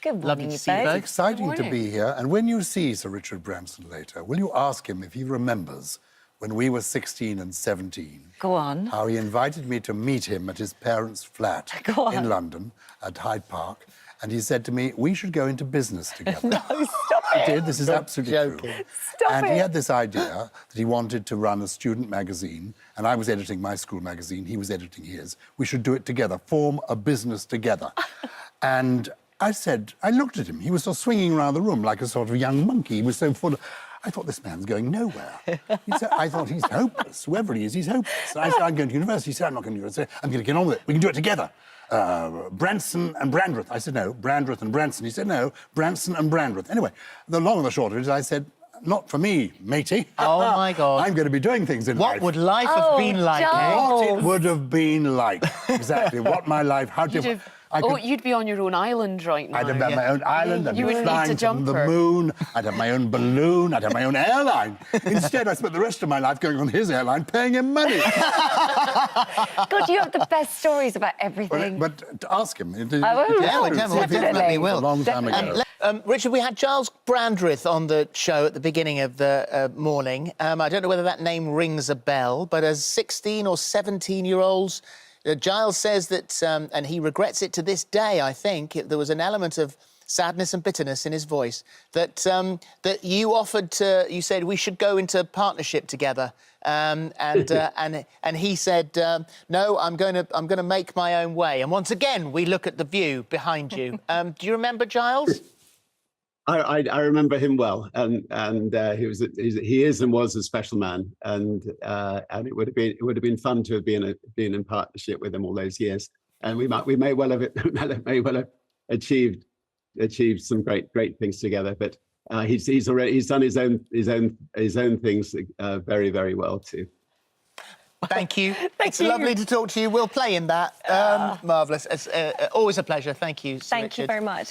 Good Lovely morning, to you see you both. both. Exciting to be here. And when you see Sir Richard Branson later, will you ask him if he remembers when we were 16 and 17? Go on. How he invited me to meet him at his parents' flat Go on. in London at Hyde Park. And he said to me, we should go into business together. No, stop He it. did. This is absolutely joking. true. Stop and it. he had this idea that he wanted to run a student magazine, and I was editing my school magazine, he was editing his. We should do it together, form a business together. And I said, I looked at him. He was sort of swinging around the room like a sort of young monkey. He was so full of... I thought, this man's going nowhere. I thought, he's hopeless. Whoever he is, he's hopeless. And I said, I'm going to university. He said, I'm not going to university. I'm going to get on with it. We can do it together. Branson and Brandreth. I said, no, Brandreth and Branson. He said, no, Branson and Brandreth. Anyway, the long and the short of it is I said, not for me, matey. Oh, my God. I'm going to be doing things in life. What would life have been like, eh? Gyles. What it would have been like. Exactly. What my life... How different... You'd be on your own island right now. I'd have my own island, I'd You be wouldn't need flying to from the jumper. moon, I'd have my own balloon, I'd have my own airline. Instead, I spent the rest of my life going on his airline, paying him money. God, you have the best stories about everything. But to ask him... I will. Yeah, we definitely will. A long time ago. Richard, we had Gyles Brandreth on the show at the beginning of the morning. I don't know whether that name rings a bell, but as 16 or 17-year-olds, Gyles says that, and he regrets it to this day, I think, there was an element of sadness and bitterness in his voice, that that you offered to, you said we should go into partnership together, and he said, no, I'm going to make my own way. And once again, we look at the view behind you. Do you remember Gyles? I remember him well, and he is and was a special man, and it would have been fun to have been in partnership with him all those years, and we may well have achieved some great things together. But he's done his own things very, very well too. Thank you. It's you. lovely to talk to you. We'll play in that. Marvellous. It's always a pleasure. Thank you, Sir Thank you Richard. very much.